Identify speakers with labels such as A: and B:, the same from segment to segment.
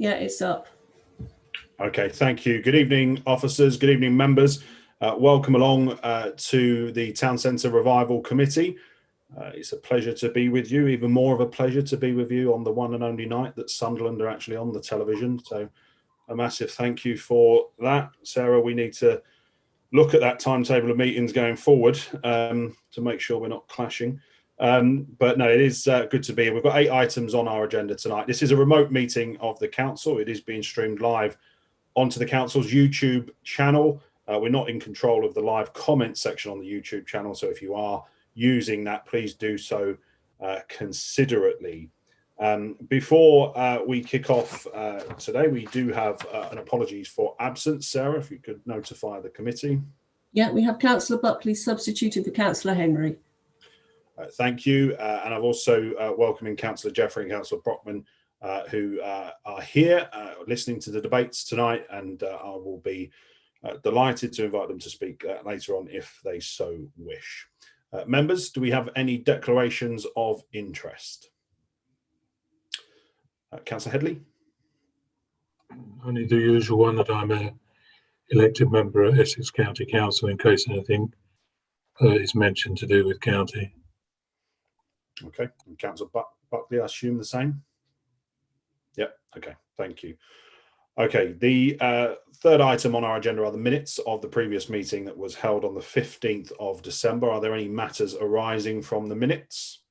A: Yeah, it's up.
B: Okay, thank you. Good evening, officers. Good evening, members. Welcome along to the Town Centre Revival Committee. It's a pleasure to be with you, even more of a pleasure to be with you on the one and only night that Sunderland are actually on the television. So a massive thank you for that. Sarah, we need to look at that timetable of meetings going forward to make sure we're not clashing. But no, it is good to be here. We've got 8 items on our agenda tonight. This is a remote meeting of the council. It is being streamed live onto the council's YouTube channel. We're not in control of the live comment section on the YouTube channel. So if you are using that, please do so considerately. Before we kick off today, we do have an apologies for absence. Sarah, if you could notify the committee.
A: Yeah, we have Councillor Buckley substituting for Councillor Henry.
B: Thank you. And I've also welcoming Councillor Jeffrey and Councillor Brockman, who are here listening to the debates tonight, and I will be delighted to invite them to speak later on if they so wish. Members, do we have any declarations of interest? Councillor Headley?
C: Only the usual one, that I'm an elected member at Essex County Council, in case anything is mentioned to do with county.
B: Okay, and Councillor Buckley, I assume the same? Yep, okay, thank you. Okay, the third item on our agenda are the minutes of the previous meeting that was held on the 15th of December. Are there any matters arising from the minutes?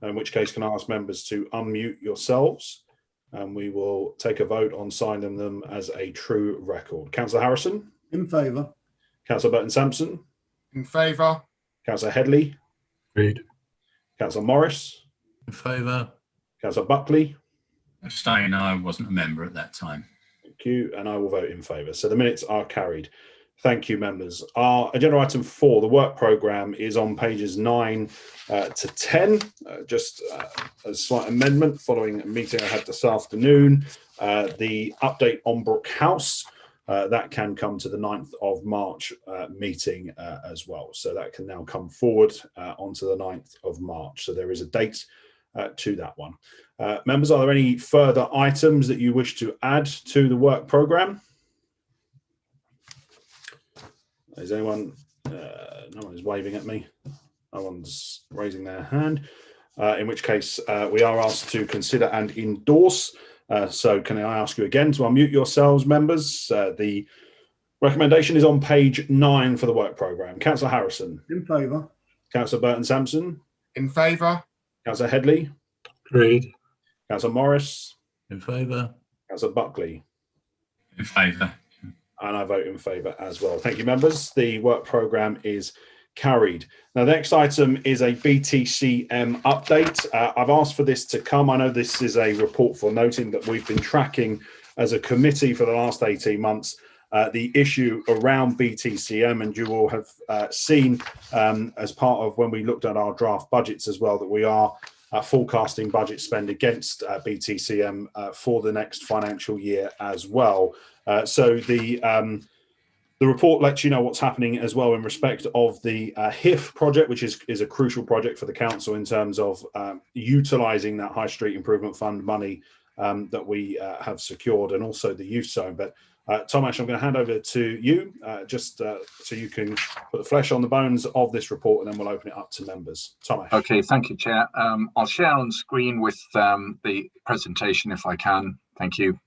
B: In which case, can I ask members to unmute yourselves, and we will take a vote on signing them as a true record. Councillor Harrison?
D: In favour.
B: Councillor Burton-Sampson?
E: In favour.
B: Councillor Headley?
C: Agreed.
B: Councillor Morris?
F: In favour.
B: Councillor Buckley?
F: Abstain. I wasn't a member at that time.
B: Thank you, and I will vote in favour. So the minutes are carried. Thank you, members. Our agenda item 4, the work programme, is on pages 9 to 10. Just a slight amendment following a meeting I had this afternoon. The update on Brook House, that can come to the 9th of March meeting as well. So that can now come forward onto the 9th of March. So there is a date to that one. Members, are there any further items that you wish to add to the work programme? Is anyone, no one is waving at me. No one's raising their hand. In which case we are asked to consider and endorse. So can I ask you again to unmute yourselves, members? The recommendation is on page 9 for the work programme. Councillor Harrison?
D: In favour.
B: Councillor Burton-Sampson?
E: In favour.
B: Councillor Headley?
C: Agreed.
B: Councillor Morris?
F: In favour.
B: Councillor Buckley?
F: In favour.
B: And I vote in favour as well. Thank you, members. The work programme is carried. Now, the next item is a BTCM update. I've asked for this to come. I know this is a report for noting that we've been tracking as a committee for the last 18 months the issue around BTCM, and you will have seen as part of when we looked at our draft budgets as well that we are forecasting budget spend against BTCM for the next financial year as well. So the report lets you know what's happening as well in respect of the HIF project, which is a crucial project for the council in terms of utilising that High Street Improvement Fund money that we have secured, and also the youth zone. But Tomasz, I'm going to hand over to you just so you can put the flesh on the bones of this report, and then we'll open it up to members. Tomasz.
G: Okay, thank you, Chair. I'll share on screen with the presentation if I can. Thank you.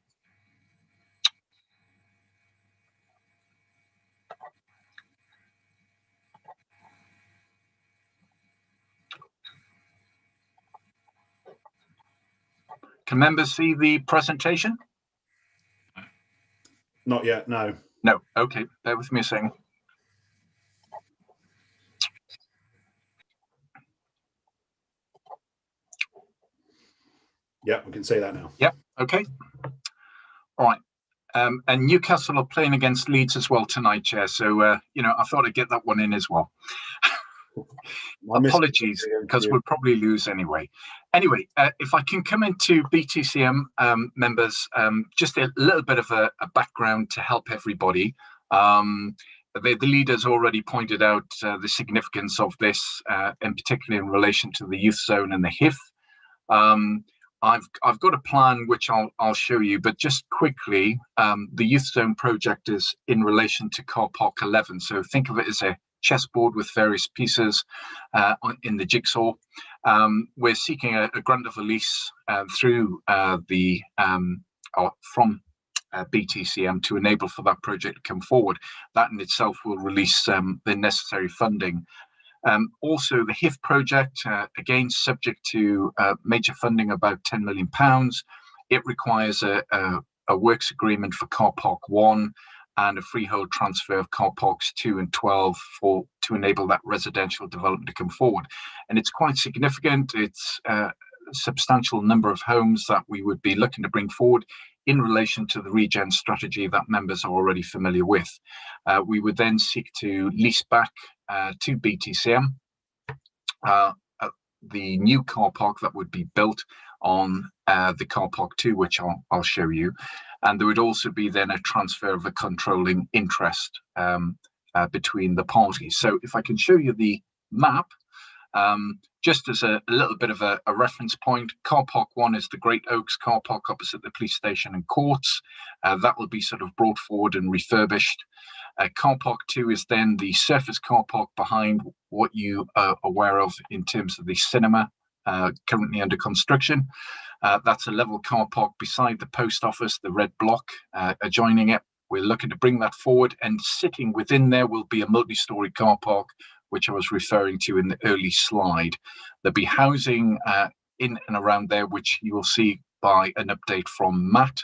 G: Can members see the presentation?
B: Not yet, no.
G: No, okay, bear with me a second.
B: Yeah, we can see that now.
G: Yep, okay. All right. And Newcastle are playing against Leeds as well tonight, Chair. So, you know, I thought I'd get that one in as well. Apologies, because we'll probably lose anyway. Anyway, if I can come into BTCM members, just a little bit of a background to help everybody. The leaders already pointed out the significance of this, in particular in relation to the youth zone and the HIF. I've got a plan which I'll show you, but just quickly, the youth zone project is in relation to car park 11. So think of it as a chessboard with various pieces in the jigsaw. We're seeking a grant of release through from BTCM to enable for that project to come forward. That in itself will release the necessary funding. Also, the HIF project, again, subject to major funding, about £10 million. It requires a works agreement for car park 1 and a freehold transfer of car parks 2 and 12 to enable that residential development to come forward. And it's quite significant. It's a substantial number of homes that we would be looking to bring forward in relation to the regen strategy that members are already familiar with. We would then seek to lease back to BTCM the new car park that would be built on the car park 2, which I'll show you. And there would also be then a transfer of a controlling interest between the parties. So if I can show you the map, just as a little bit of a reference point, car park 1 is the Great Oaks car park opposite the police station and courts. That will be sort of brought forward and refurbished. Car park 2 is then the surface car park behind what you are aware of in terms of the cinema, currently under construction. That's a level car park beside the post office, the red block adjoining it. We're looking to bring that forward, and sitting within there will be a multi-storey car park, which I was referring to in the early slide. There'll be housing in and around there, which you will see by an update from Matt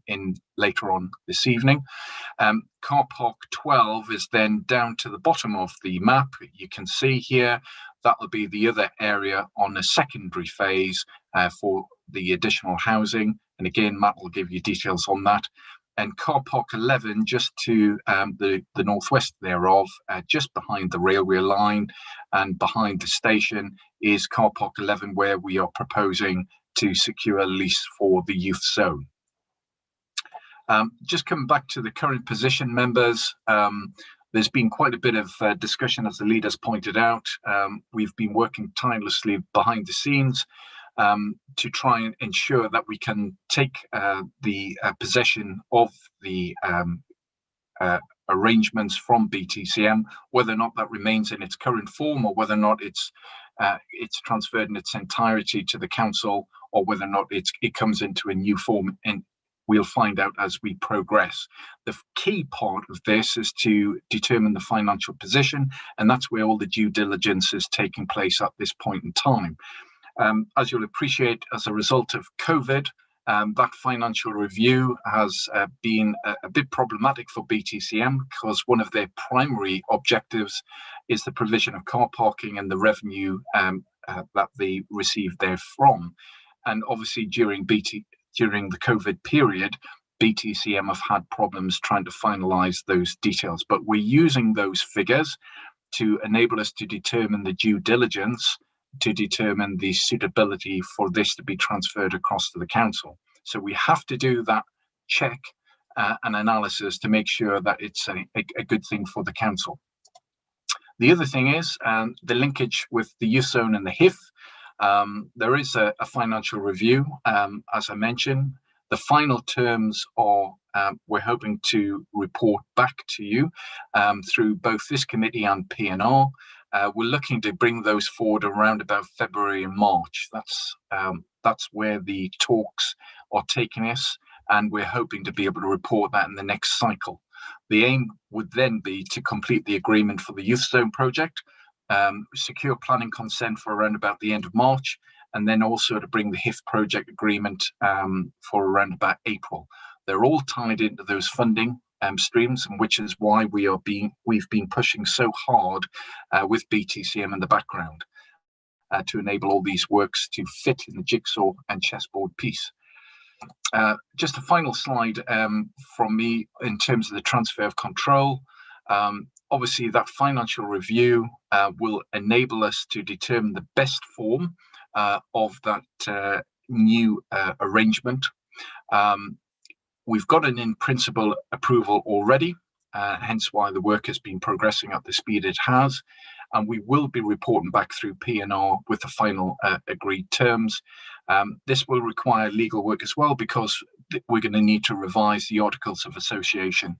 G: in later on this evening. Car park 12 is then down to the bottom of the map. You can see here that will be the other area on the secondary phase for the additional housing. And again, Matt will give you details on that. And car park 11, just to the northwest thereof, just behind the railway line and behind the station, is car park 11, where we are proposing to secure a lease for the youth zone. Just coming back to the current position, members, there's been quite a bit of discussion, as the leaders pointed out. We've been working tirelessly behind the scenes to try and ensure that we can take the possession of the arrangements from BTCM, whether or not that remains in its current form, or whether or not it's transferred in its entirety to the council, or whether or not it comes into a new form, and we'll find out as we progress. The key part of this is to determine the financial position, and that's where all the due diligence is taking place at this point in time. As you'll appreciate, as a result of COVID, that financial review has been a bit problematic for BTCM, because one of their primary objectives is the provision of car parking and the revenue that they receive therefrom. And obviously during the COVID period, BTCM have had problems trying to finalise those details. But we're using those figures to enable us to determine the due diligence, to determine the suitability for this to be transferred across to the council. So we have to do that check and analysis to make sure that it's a good thing for the council. The other thing is the linkage with the youth zone and the HIF. There is a financial review, as I mentioned. The final terms are, we're hoping to report back to you through both this committee and P&R. We're looking to bring those forward around about February and March. That's where the talks are taking us, and we're hoping to be able to report that in the next cycle. The aim would then be to complete the agreement for the youth zone project, secure planning consent for around about the end of March, and then also to bring the HIF project agreement for around about April. They're all tied into those funding streams, and which is why we've been pushing so hard with BTCM in the background to enable all these works to fit in the jigsaw and chessboard piece. Just a final slide from me in terms of the transfer of control. Obviously, that financial review will enable us to determine the best form of that new arrangement. We've got an in-principle approval already, hence why the work has been progressing at the speed it has. and we will be reporting back through P&R with the final agreed terms. This will require legal work as well, because we're going to need to revise the Articles of Association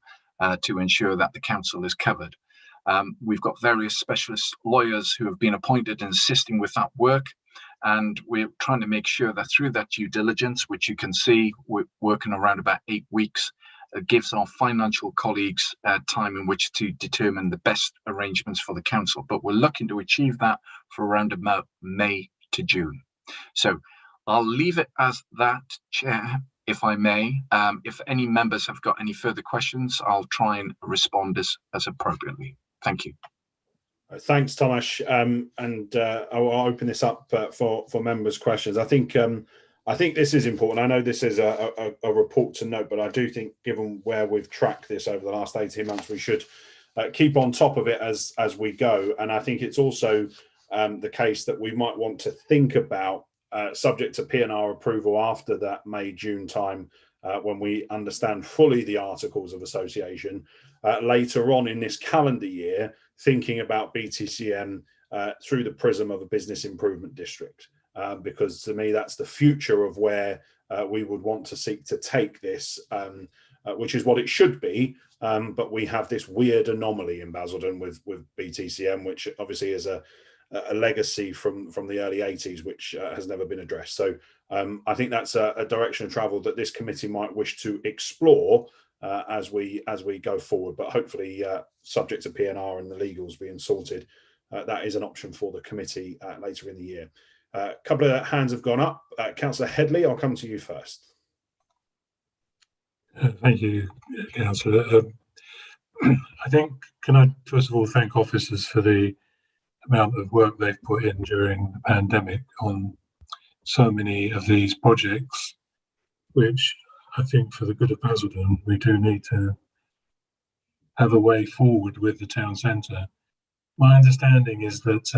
G: to ensure that the council is covered. We've got various specialist lawyers who have been appointed and assisting with that work, and we're trying to make sure that through that due diligence, which you can see we're working around about 8 weeks, gives our financial colleagues time in which to determine the best arrangements for the council. But we're looking to achieve that for around about May to June. So I'll leave it as that, Chair, if I may. If any members have got any further questions, I'll try and respond as appropriately. Thank you.
B: Thanks, Tomasz. I'll open this up for members' questions. I think this is important. I know this is a report to note, but I do think, given where we've tracked this over the last 18 months, we should keep on top of it as we go. And I think it's also the case that we might want to think about, subject to P&R approval after that May-June time, when we understand fully the Articles of Association, later on in this calendar year, thinking about BTCM through the prism of a business improvement district. Because to me, that's the future of where we would want to seek to take this, which is what it should be. But we have this weird anomaly in Basildon with BTCM, which obviously is a legacy from the early 80s, which has never been addressed. So I think that's a direction of travel that this committee might wish to explore as we go forward. But hopefully, subject to P&R and the legals being sorted, that is an option for the committee later in the year. A couple of hands have gone up. Councillor Headley, I'll come to you first.
C: Thank you, Councillor. I think, can I first of all thank officers for the amount of work they've put in during the pandemic on so many of these projects, which I think for the good of Basildon, we do need to have a way forward with the town centre. My understanding is that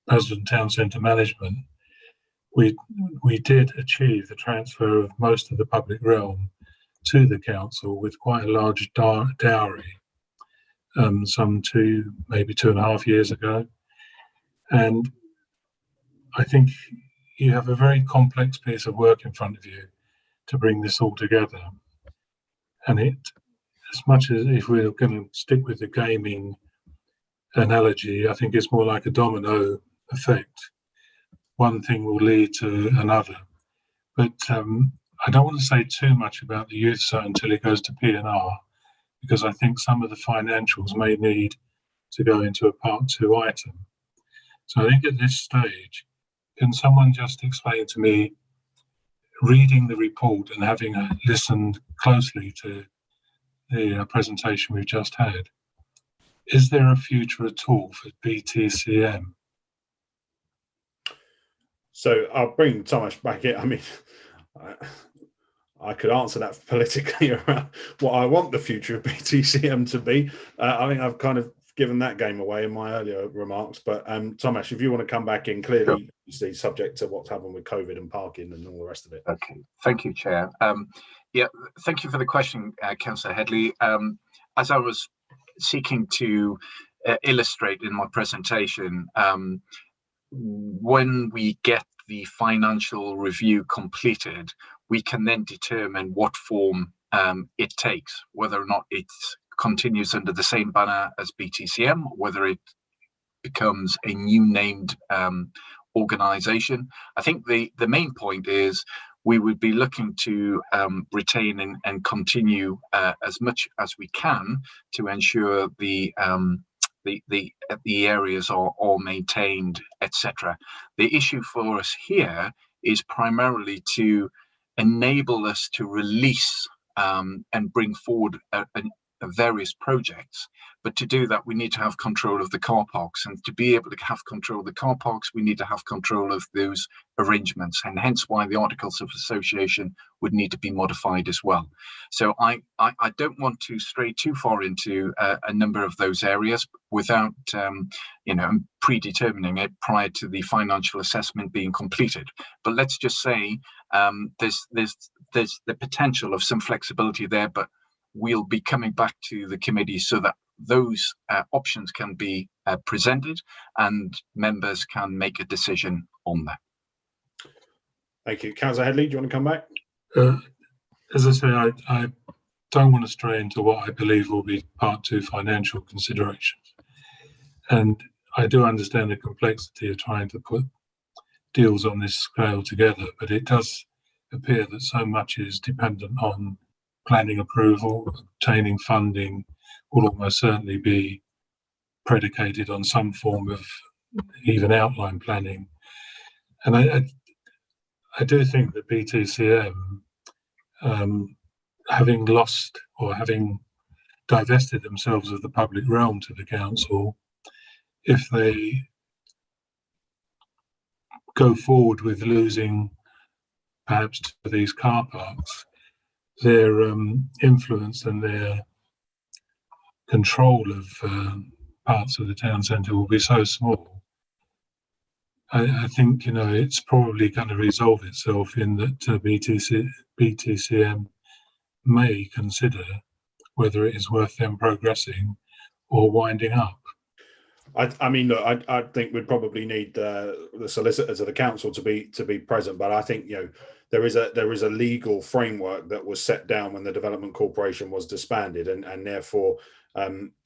C: Basildon Town Centre Management, we did achieve the transfer of most of the public realm to the council with quite a large dowry, some maybe 2.5 years ago. And I think you have a very complex piece of work in front of you to bring this all together. And as much as if we're going to stick with the gaming analogy, I think it's more like a domino effect. One thing will lead to another. But I don't want to say too much about the youth zone until it goes to P&R, because I think some of the financials may need to go into a Part 2 item. So I think at this stage, can someone just explain to me, reading the report and having listened closely to the presentation we've just had, is there a future at all for BTCM?
B: So I'll bring Tomasz back in. I mean, I could answer that politically around what I want the future of BTCM to be. I think I've kind of given that game away in my earlier remarks. But Tomasz, if you want to come back in, clearly, obviously subject to what's happened with COVID and parking and all the rest of it.
G: Okay, thank you, Chair. Yeah, thank you for the question, Councillor Headley. As I was seeking to illustrate in my presentation, when we get the financial review completed, we can then determine what form it takes, whether or not it continues under the same banner as BTCM, whether it becomes a new named organisation. I think the main point is we would be looking to retain and continue as much as we can to ensure the areas are all maintained, etc. The issue for us here is primarily to enable us to release and bring forward various projects. But to do that, we need to have control of the car parks, and to be able to have control of the car parks, we need to have control of those arrangements, and hence why the Articles of Association would need to be modified as well. So I don't want to stray too far into a number of those areas without predetermining it prior to the financial assessment being completed. But let's just say there's the potential of some flexibility there, but we'll be coming back to the committee so that those options can be presented, and members can make a decision on that.
B: Thank you. Councillor Headley, do you want to come back?
C: As I say, I don't want to stray into what I believe will be part 2 financial considerations. And I do understand the complexity of trying to put deals on this scale together, but it does appear that so much is dependent on planning approval. Obtaining funding will almost certainly be predicated on some form of even outline planning. And I do think that BTCM, having lost or having divested themselves of the public realm to the council, if they go forward with losing perhaps to these car parks, their influence and their control of parts of the town centre will be so small. I think, it's probably going to resolve itself in that BTCM may consider whether it is worth them progressing or winding up.
B: I mean, look, I think we'd probably need the solicitors of the council to be present, but I think there is a legal framework that was set down when the Development Corporation was disbanded, and therefore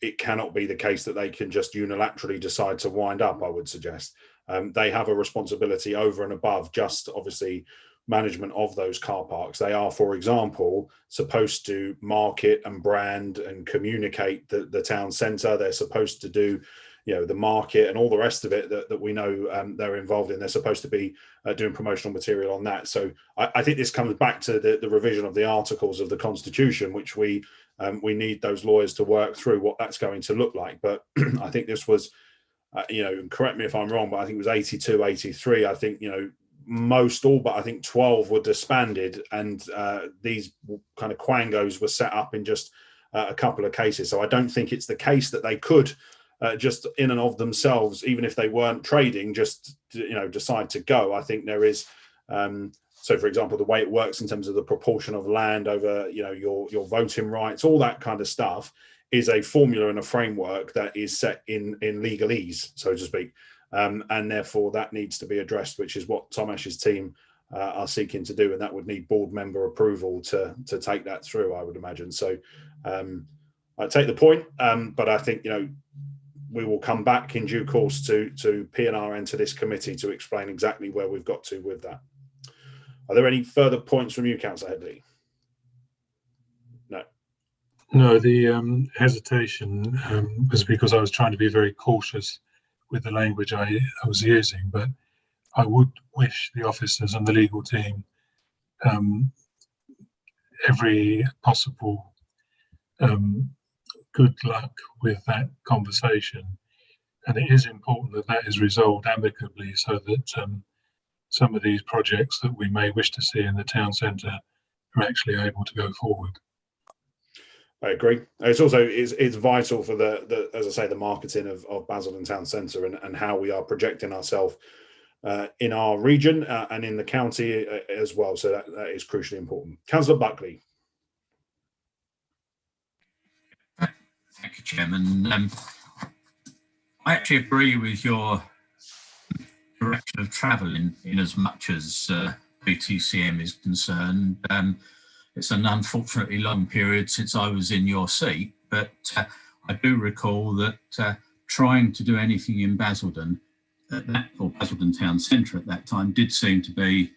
B: it cannot be the case that they can just unilaterally decide to wind up. I would suggest they have a responsibility over and above just obviously management of those car parks. They are, for example, supposed to market and brand and communicate the town centre. They're supposed to do the market and all the rest of it that we know they're involved in. They're supposed to be doing promotional material on that. So I think this comes back to the revision of the articles of the Constitution, which we need those lawyers to work through what that's going to look like. But I think this was, correct me if I'm wrong, but I think it was 82, 83. I think, most all but I think 12 were disbanded, and these kind of quangos were set up in just a couple of cases. So I don't think it's the case that they could just in and of themselves, even if they weren't trading, just decide to go. I think there is so for example, the way it works in terms of the proportion of land over your voting rights, all that kind of stuff is a formula and a framework that is set in legalese, so to speak, and therefore that needs to be addressed, which is what Tom Ash's team are seeking to do, and that would need board member approval to take that through, I would imagine. So I take the point, but I think we will come back in due course to P&R and to this committee to explain exactly where we've got to with that. Are there any further points from you, Councillor Headley? No.
C: No, the hesitation was because I was trying to be very cautious with the language I was using, but I would wish the officers and the legal team every possible good luck with that conversation, and it is important that that is resolved amicably so that some of these projects that we may wish to see in the town centre are actually able to go forward.
B: I agree. It's also it's vital for the as I say, the marketing of Basildon Town Centre and how we are projecting ourselves in our region and in the county as well. So that is crucially important. Councillor Buckley.
F: Thank you, Chairman. I actually agree with your direction of travel in as much as BTCM is concerned. It's an unfortunately long period since I was in your seat, but I do recall that trying to do anything in Basildon, or Basildon Town Centre at that time, did seem to be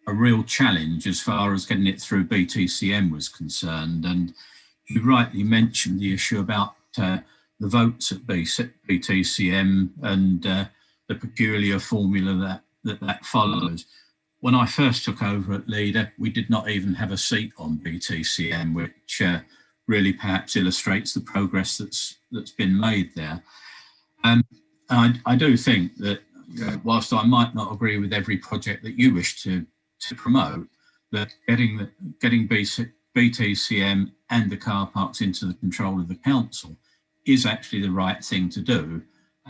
F: a real challenge as far as getting it through BTCM was concerned. And you rightly mentioned the issue about the votes at BTCM and the peculiar formula that follows. When I first took over at Leader, we did not even have a seat on BTCM, which really perhaps illustrates the progress that's been made there. And I do think that whilst I might not agree with every project that you wish to promote, that getting BTCM and the car parks into the control of the council is actually the right thing to do,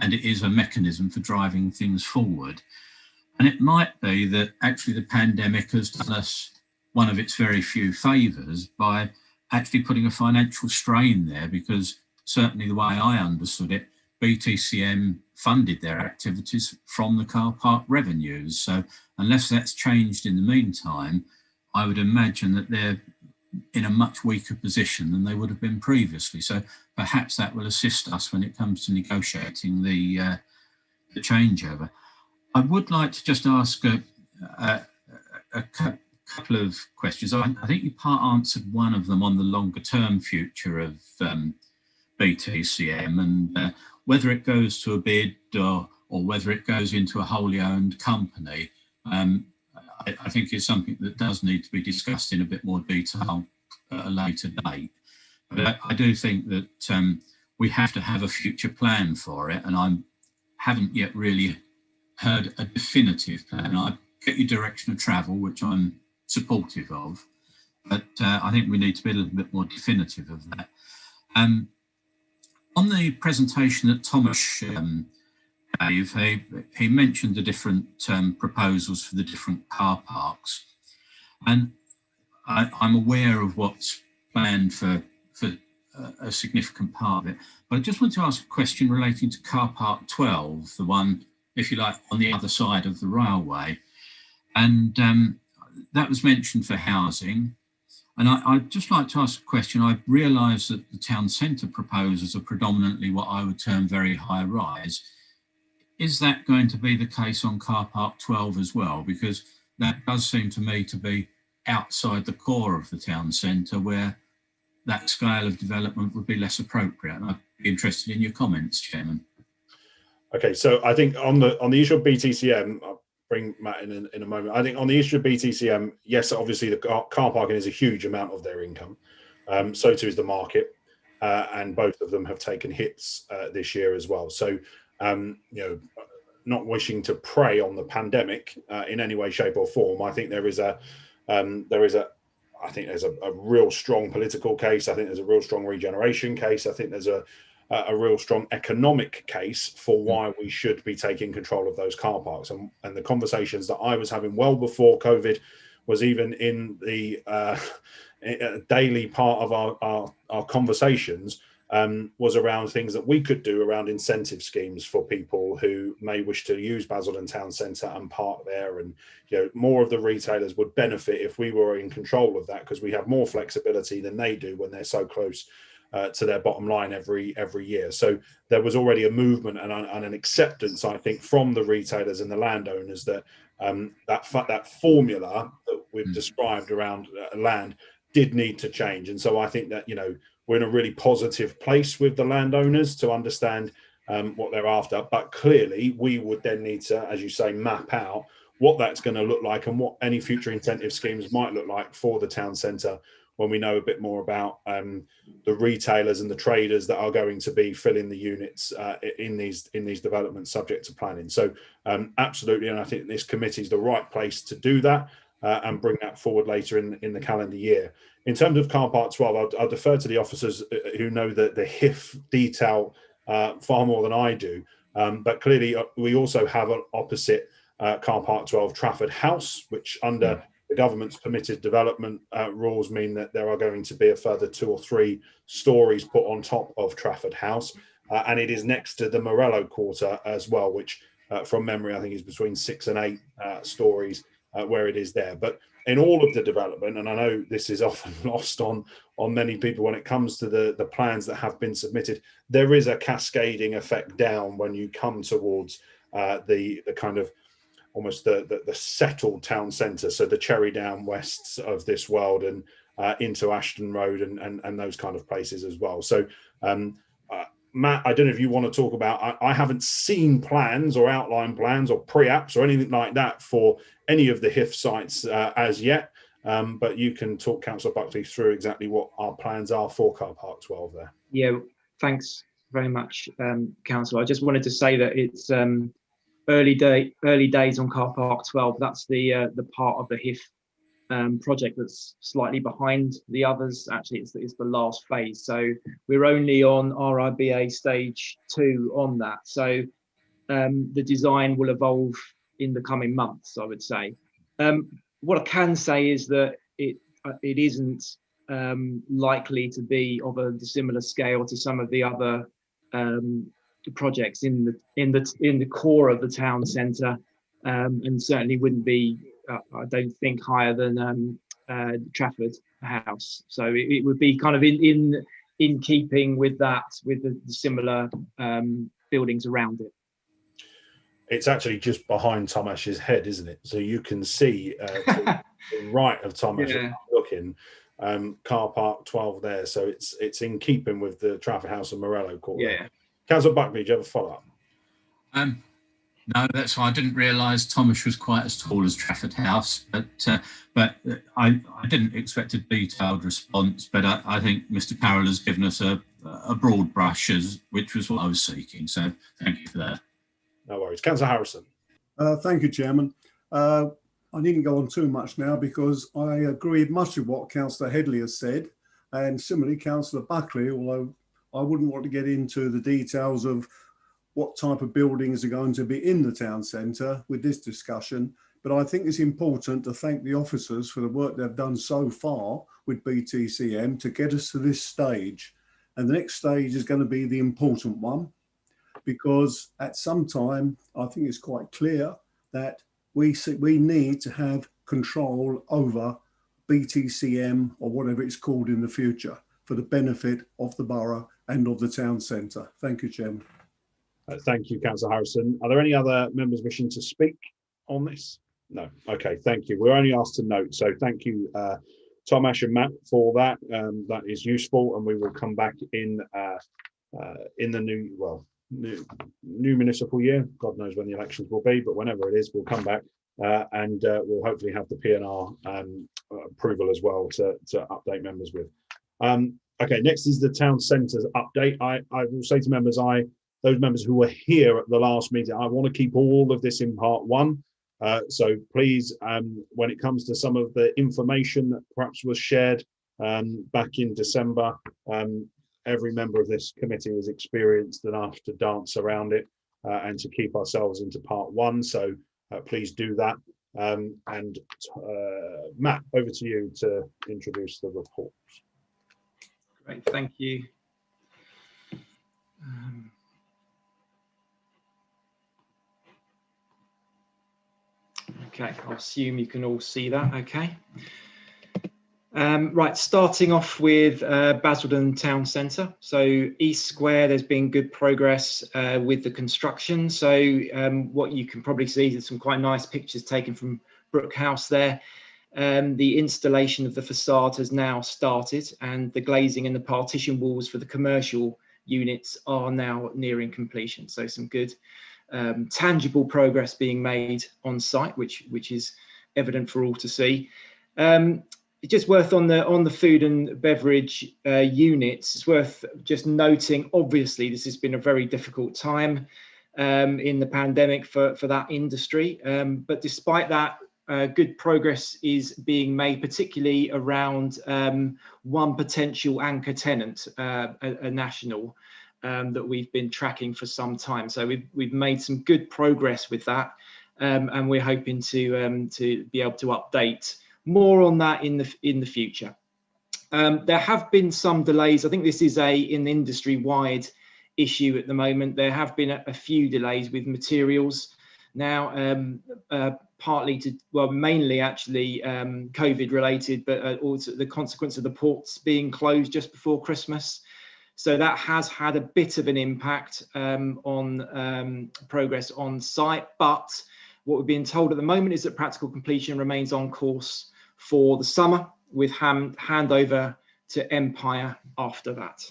F: and it is a mechanism for driving things forward. And it might be that actually the pandemic has done us one of its very few favours by actually putting a financial strain there, because certainly the way I understood it, BTCM funded their activities from the car park revenues. So unless that's changed in the meantime, I would imagine that they're in a much weaker position than they would have been previously. So perhaps that will assist us when it comes to negotiating the changeover. I would like to just ask a couple of questions. I think you part answered one of them on the longer term future of BTCM and whether it goes to a bid or whether it goes into a wholly owned company. I think it's something that does need to be discussed in a bit more detail at a later date. But I do think that we have to have a future plan for it, and I haven't yet really heard a definitive plan. I get your direction of travel, which I'm supportive of, but I think we need to be a little bit more definitive of that. On the presentation that Thomas gave, he mentioned the different proposals for the different car parks, and I'm aware of what's planned for a significant part of it. But I just want to ask a question relating to car park 12, the one, if you like, on the other side of the railway. And that was mentioned for housing. And I'd just like to ask a question. I realise that the town centre proposals are predominantly what I would term very high rise. Is that going to be the case on car park 12 as well? Because that does seem to me to be outside the core of the town centre, where that scale of development would be less appropriate. And I'd be interested in your comments, Chairman.
B: Okay, so I think on the issue of BTCM, I'll bring Matt in a moment. I think on the issue of BTCM, yes, obviously the car parking is a huge amount of their income. So too is the market, and both of them have taken hits this year as well. So, not wishing to prey on the pandemic in any way, shape, or form, I think there's a real strong political case. I think there's a real strong regeneration case. I think there's a real strong economic case for why we should be taking control of those car parks. And the conversations that I was having well before COVID was even in the daily part of our conversations was around things that we could do around incentive schemes for people who may wish to use Basildon Town Centre and park there. And more of the retailers would benefit if we were in control of that, because we have more flexibility than they do when they're so close to their bottom line every year. So there was already a movement and an acceptance, I think, from the retailers and the landowners that that formula that we've described around land did need to change. And so I think that we're in a really positive place with the landowners to understand what they're after. But clearly, we would then need to, as you say, map out what that's going to look like and what any future incentive schemes might look like for the town centre when we know a bit more about the retailers and the traders that are going to be filling the units in these developments subject to planning. So absolutely, and I think this committee is the right place to do that and bring that forward later in the calendar year. In terms of car park 12, I'll defer to the officers who know the HIF detail far more than I do. But clearly, we also have an opposite car park 12 Trafford House, which under the government's permitted development rules mean that there are going to be a further 2 or 3 stories put on top of Trafford House. And it is next to the Morello Quarter as well, which from memory, I think is between 6 and 8 stories where it is there. But in all of the development, and I know this is often lost on many people when it comes to the plans that have been submitted, there is a cascading effect down when you come towards the kind of almost the settled town centre, so the Cherry Down Wests of this world and into Ashton Road and those kind of places as well. So Matt, I don't know if you want to talk about, I haven't seen plans or outline plans or pre-apps or anything like that for any of the HIF sites as yet, but you can talk Councillor Buckley through exactly what our plans are for car park 12 there.
D: Yeah, thanks very much, Councillor. I just wanted to say that it's early days on car park 12. That's the part of the HIF project that's slightly behind the others. Actually, it's the last phase, so we're only on RIBA stage 2 on that. So the design will evolve in the coming months, I would say. What I can say is that it isn't likely to be of a similar scale to some of the other projects in the core of the town centre, and certainly wouldn't be, I don't think, higher than Trafford House. So it would be kind of in keeping with that, with the similar buildings around it.
B: It's actually just behind Tom Ash's head, isn't it? So you can see to the right of Tom Ash, looking, car park 12 there. So it's in keeping with the Trafford House and Morello Court.
D: Yeah.
B: Councillor Buckley, do you have a follow-up?
F: No, that's why I didn't realise Thomas was quite as tall as Trafford House, but I didn't expect a detailed response. But I think Mr. Carroll has given us a broad brush, which was what I was seeking. So thank you for that.
B: No worries. Councillor Harrison.
H: Thank you, Chairman. I needn't go on too much now because I agree much with what Councillor Headley has said, and similarly Councillor Buckley, although I wouldn't want to get into the details of what type of buildings are going to be in the town centre with this discussion, but I think it's important to thank the officers for the work they've done so far with BTCM to get us to this stage. And the next stage is going to be the important one, because at some time, I think it's quite clear that we need to have control over BTCM or whatever it's called in the future for the benefit of the borough and of the town centre. Thank you, Chairman.
B: Thank you, Councillor Harrison. Are there any other members wishing to speak on this? No. Okay, thank you. We're only asked to note, so thank you, Tom Ash and Matt, for that. That is useful, and we will come back in the new municipal year. God knows when the elections will be, but whenever it is, we'll come back and we'll hopefully have the P&R approval as well to update members with. Okay, next is the town centres update. I will say to members, those members who were here at the last meeting, I want to keep all of this in part one. So please, when it comes to some of the information that perhaps was shared back in December, every member of this committee is experienced enough to dance around it and to keep ourselves into part one. So please do that. And Matt, over to you to introduce the report.
D: Great, thank you. Okay, I'll assume you can all see that, okay. Right, starting off with Basildon Town Centre. So East Square, there's been good progress with the construction. So what you can probably see is some quite nice pictures taken from Brook House there. The installation of the facade has now started, and the glazing and the partition walls for the commercial units are now nearing completion. So some good tangible progress being made on site, which is evident for all to see. It's just worth on the food and beverage units, it's worth just noting, obviously this has been a very difficult time in the pandemic for that industry, but despite that, good progress is being made, particularly around one potential anchor tenant, a national, that we've been tracking for some time. So we've made some good progress with that, and we're hoping to be able to update more on that in the future. There have been some delays. I think this is an industry-wide issue at the moment. There have been a few delays with materials now, partly mainly actually COVID related, but also the consequence of the ports being closed just before Christmas. So that has had a bit of an impact on progress on site. But what we're being told at the moment is that practical completion remains on course for the summer, with handover to Empire after that.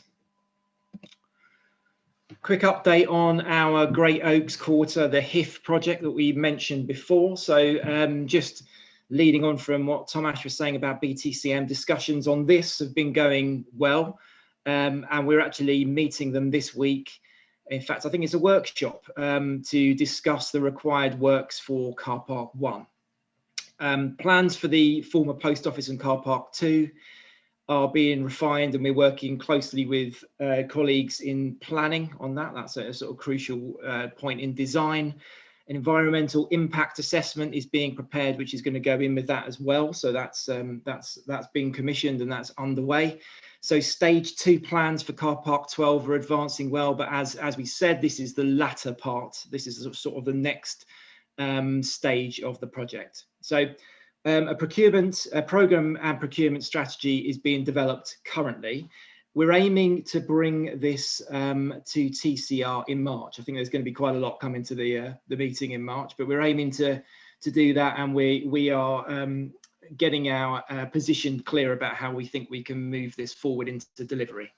D: Quick update on our Great Oaks Quarter, the HIF project that we mentioned before. So just leading on from what Tom Ash was saying about BTCM, discussions on this have been going well. And we're actually meeting them this week. In fact, I think it's a workshop to discuss the required works for Car Park 1. Plans for the former post office and Car Park 2 are being refined, and we're working closely with colleagues in planning on that. That's a sort of crucial point in design. An environmental impact assessment is being prepared, which is going to go in with that as well. So that's been commissioned and that's underway. So stage 2 plans for car park 12 are advancing well, but as we said, this is the latter part. This is sort of the next stage of the project. So a program and procurement strategy is being developed currently. We're aiming to bring this to TCR in March. I think there's going to be quite a lot coming to the meeting in March, but we're aiming to do that, and we are getting our position clear about how we think we can move this forward into delivery.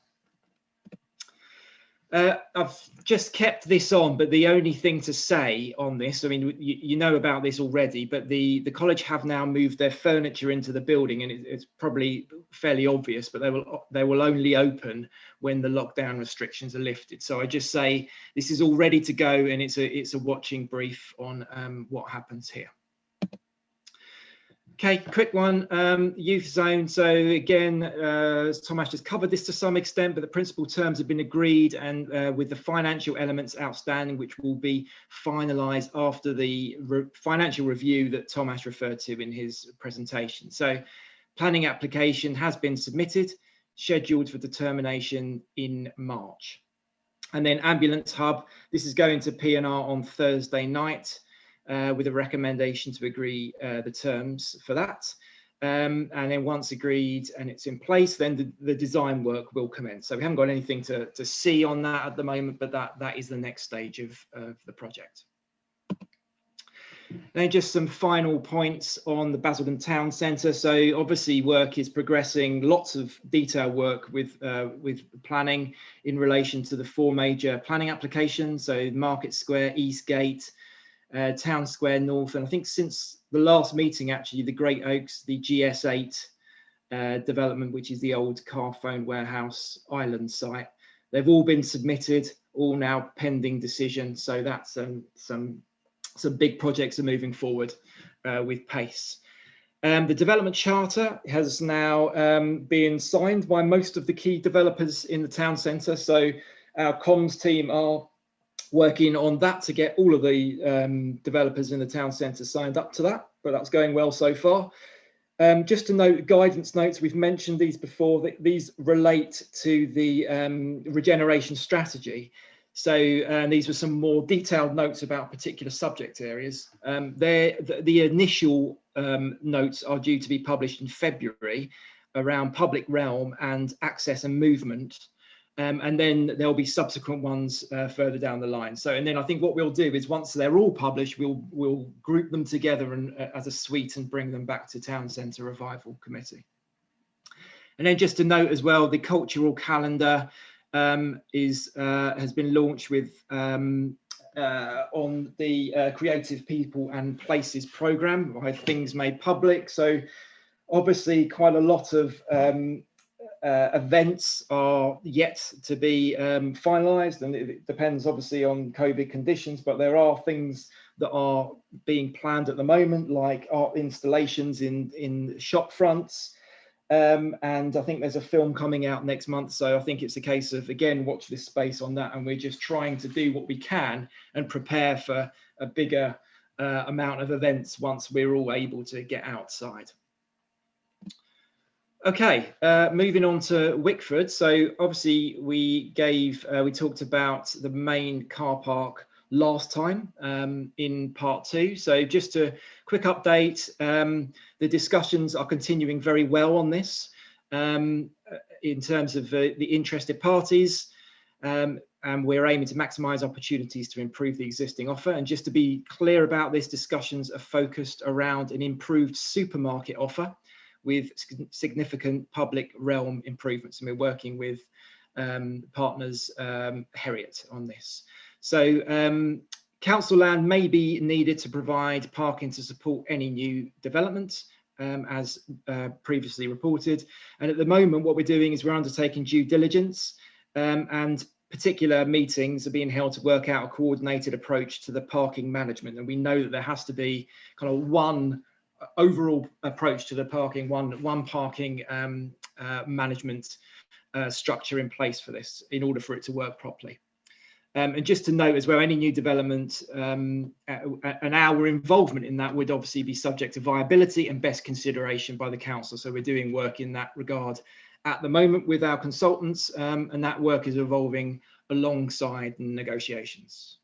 D: I've just kept this on, but the only thing to say on this, I mean, you know about this already, but the college have now moved their furniture into the building, and it's probably fairly obvious, but they will only open when the lockdown restrictions are lifted. So I just say this is all ready to go, and it's a watching brief on what happens here. Okay, quick one, youth zone. So again, Tomasz just covered this to some extent, but the principal terms have been agreed, and with the financial elements outstanding, which will be finalised after the financial review that Tomasz referred to in his presentation. So planning application has been submitted, scheduled for determination in March. And then ambulance hub, this is going to P&R on Thursday night. With a recommendation to agree the terms for that. And then once agreed and it's in place, then the design work will commence. So we haven't got anything to see on that at the moment, but that is the next stage of the project. Then just some final points on the Basildon Town Centre. So obviously work is progressing, lots of detail work with planning in relation to the 4 major planning applications. So Market Square, Eastgate, Town Square North, and I think since the last meeting, actually, the Great Oaks, the GS8 development, which is the old Carphone Warehouse Island site, they've all been submitted, all now pending decision. So that's some big projects are moving forward with pace. The development charter has now been signed by most of the key developers in the town centre. So our comms team are working on that to get all of the developers in the town centre signed up to that, but that's going well so far. Just to note, guidance notes, we've mentioned these before, that these relate to the regeneration strategy. So these were some more detailed notes about particular subject areas. The initial notes are due to be published in February around public realm and access and movement. And then there'll be subsequent ones further down the line. So, and then I think what we'll do is once they're all published, we'll group them together and as a suite and bring them back to Town Centre Revival Committee. And then just to note as well, the cultural calendar has been launched with on the Creative People and Places programme by Things Made Public. So obviously quite a lot of events are yet to be finalised, and it depends obviously on COVID conditions, but there are things that are being planned at the moment, like art installations in shop fronts, and I think there's a film coming out next month, so I think it's a case of, again, watch this space on that, and we're just trying to do what we can and prepare for a bigger amount of events once we're all able to get outside. Okay, moving on to Wickford. So obviously we talked about the main car park last time in part 2. So just a quick update. The discussions are continuing very well on this in terms of the interested parties, and we're aiming to maximise opportunities to improve the existing offer. And just to be clear about this, discussions are focused around an improved supermarket offer with significant public realm improvements, and we're working with partners Heriot on this. So council land may be needed to provide parking to support any new developments, as previously reported. And at the moment, what we're doing is we're undertaking due diligence, and particular meetings are being held to work out a coordinated approach to the parking management. And we know that there has to be kind of one overall approach to the parking, one parking management structure in place for this in order for it to work properly. And just to note as well, any new development and our involvement in that would obviously be subject to viability and best consideration by the council. So we're doing work in that regard at the moment with our consultants, and that work is evolving alongside negotiations.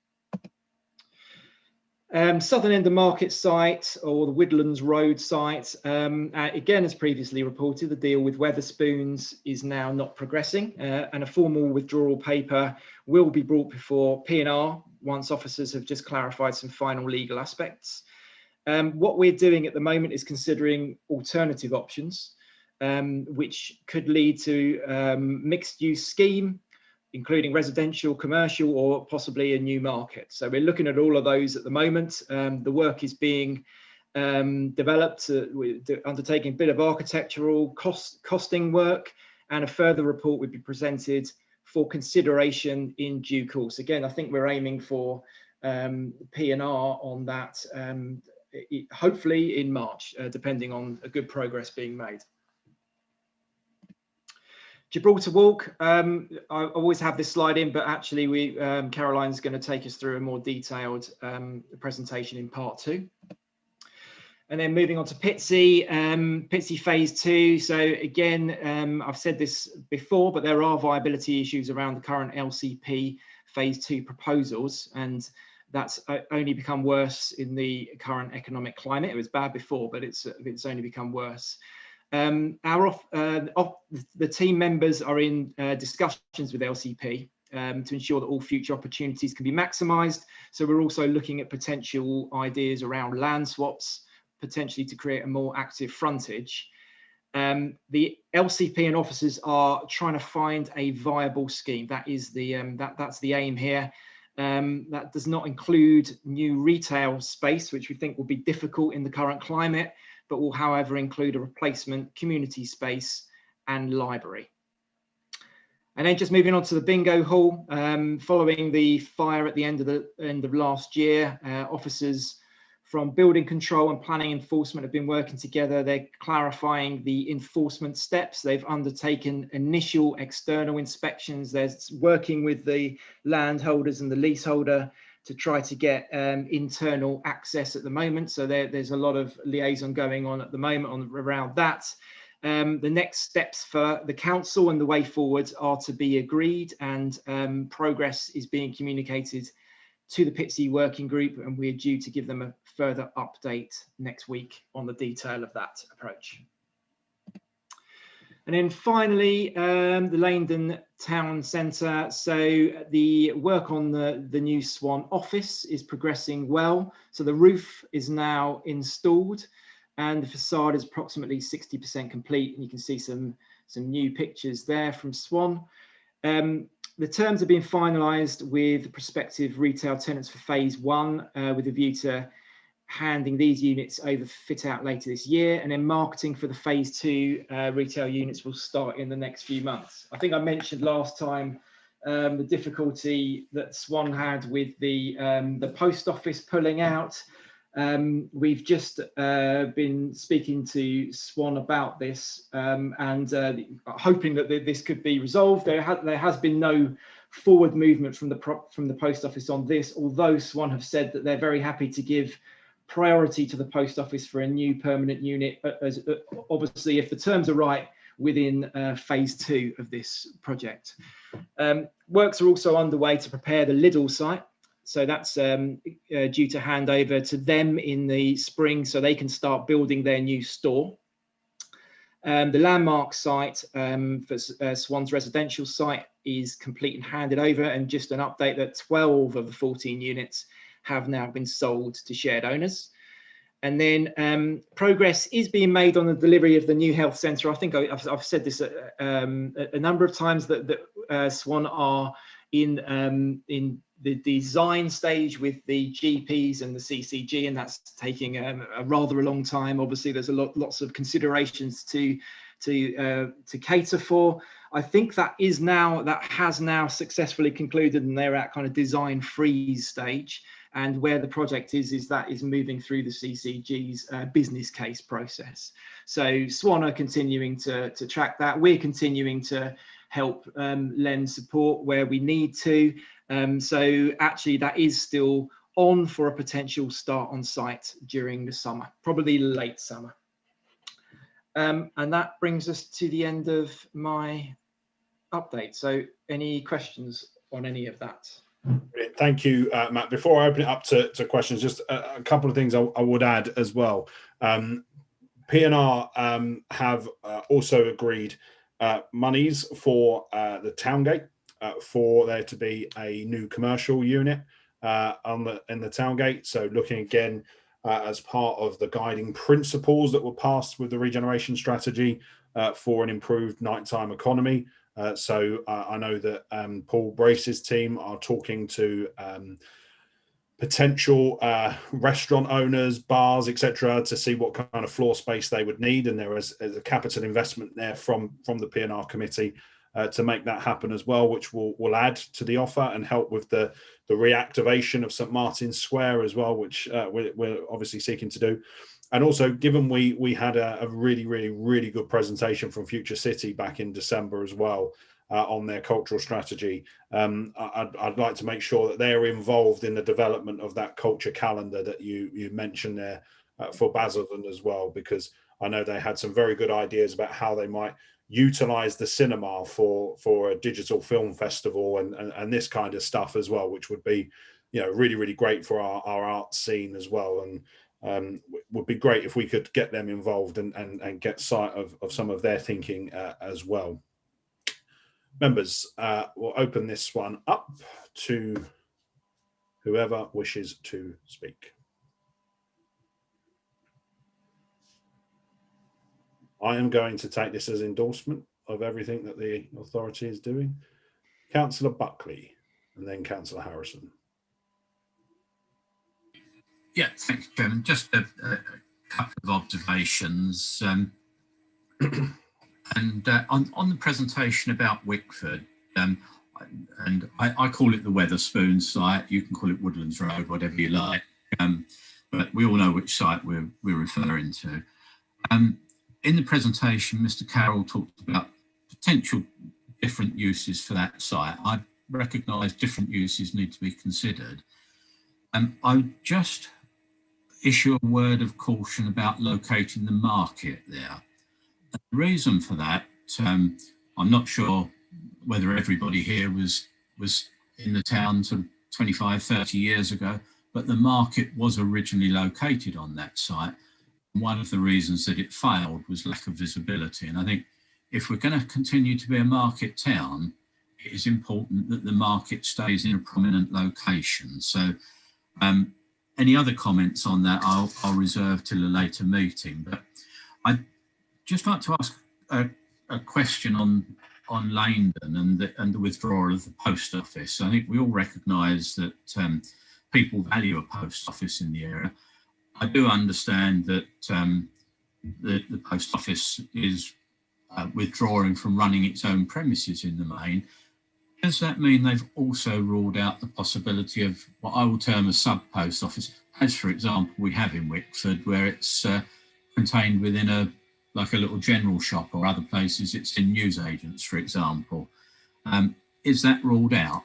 D: Southern end of market site, or the Woodlands Road site, again, as previously reported, the deal with Wetherspoons is now not progressing, and a formal withdrawal paper will be brought before P&R once officers have just clarified some final legal aspects. What we're doing at the moment is considering alternative options, which could lead to mixed use scheme, including residential, commercial, or possibly a new market. So we're looking at all of those at the moment. The work is being developed, we're undertaking a bit of architectural costing work, and a further report would be presented for consideration in due course. Again, I think we're aiming for P&R on that, hopefully in March, depending on a good progress being made. Gibraltar Walk, I always have this slide in, but actually Caroline's going to take us through a more detailed presentation in part 2. And then moving on to Pitsea, Pitsea phase 2. So again, I've said this before, but there are viability issues around the current LCP phase 2 proposals, and that's only become worse in the current economic climate. It was bad before, but it's only become worse. The team members are in discussions with LCP to ensure that all future opportunities can be maximised. So we're also looking at potential ideas around land swaps, potentially to create a more active frontage. The LCP and officers are trying to find a viable scheme. That is that's the aim here. That does not include new retail space, which we think will be difficult in the current climate, but will, however, include a replacement community space and library. And then just moving on to the bingo hall, following the fire at the end of last year, officers from building control and planning enforcement have been working together. They're clarifying the enforcement steps. They've undertaken initial external inspections. They're working with the landholders and the leaseholder to try to get internal access at the moment. So there's a lot of liaison going on at the moment around that. The next steps for the council and the way forward are to be agreed, and progress is being communicated to the Pitsea working group, and we're due to give them a further update next week on the detail of that approach. And then finally, the Laindon town centre. So the work on the new Swan office is progressing well. So the roof is now installed and the facade is approximately 60% complete. And you can see some new pictures there from Swan. The terms have been finalised with prospective retail tenants for phase 1, with a view to handing these units over fit out later this year, and then marketing for the phase 2 retail units will start in the next few months. I think I mentioned last time the difficulty that Swan had with the post office pulling out. We've just been speaking to Swan about this, and hoping that this could be resolved. There has been no forward movement from the post office on this, although Swan have said that they're very happy to give priority to the post office for a new permanent unit, obviously if the terms are right within phase 2 of this project. Works are also underway to prepare the Lidl site. So that's due to hand over to them in the spring so they can start building their new store. The landmark site for Swan's residential site is complete and handed over, and just an update that 12 of the 14 units have now been sold to shared owners. And then progress is being made on the delivery of the new health centre. I think I've said this a number of times that Swan are in the design stage with the GPs and the CCG, and that's taking a rather long time. Obviously, there's lots of considerations to cater for. I think that has now successfully concluded, and they're at kind of design freeze stage. And where the project is moving through the CCG's business case process. So Swan are continuing to track that. We're continuing to help lend support where we need to. So actually that is still on for a potential start on site during the summer, probably late summer. And that brings us to the end of my update. So any questions on any of that?
B: Thank you, Matt. Before I open it up to questions, just a couple of things I would add as well. P&R have also agreed monies for the Towngate, for there to be a new commercial unit in the Towngate. So looking again as part of the guiding principles that were passed with the regeneration strategy for an improved nighttime economy. So I know that Paul Brace's team are talking to potential restaurant owners, bars, etc., to see what kind of floor space they would need, and there is a capital investment there from the P&R committee to make that happen as well, which will add to the offer and help with the reactivation of St Martin's Square as well, which we're obviously seeking to do. And also, given we had a really good presentation from Future City back in December as well on their cultural strategy, I'd like to make sure that they're involved in the development of that culture calendar that you mentioned there for Basildon as well, because I know they had some very good ideas about how they might utilize the cinema for a digital film festival and this kind of stuff as well, which would be, really great for our art scene as well. And would be great if we could get them involved and get sight of some of their thinking as well. Members, we'll open this one up to whoever wishes to speak. I am going to take this as endorsement of everything that the authority is doing. Councillor Buckley and then Councillor Harrison.
F: Yeah, thanks, Chairman. Just a couple of observations. And on the presentation about Wickford, and I call it the Wetherspoon site, you can call it Woodlands Road, whatever you like, but we all know which site we're referring to. In the presentation, Mr. Carroll talked about potential different uses for that site. I recognise different uses need to be considered. I would just issue a word of caution about locating the market there. The reason for that, I'm not sure whether everybody here was in the town sort of 25, 30 years ago, but the market was originally located on that site. One of the reasons that it failed was lack of visibility. And I think if we're going to continue to be a market town, it is important that the market stays in a prominent location. So any other comments on that, I'll reserve till a later meeting. But I'd just like to ask a question on Laindon and the withdrawal of the post office. I think we all recognise that people value a post office in the area. I do understand that the post office is withdrawing from running its own premises in the main. Does that mean they've also ruled out the possibility of what I will term a sub-post office, as for example we have in Wickford, where it's contained within a little general shop, or other places it's in newsagents, for example. Is that ruled out?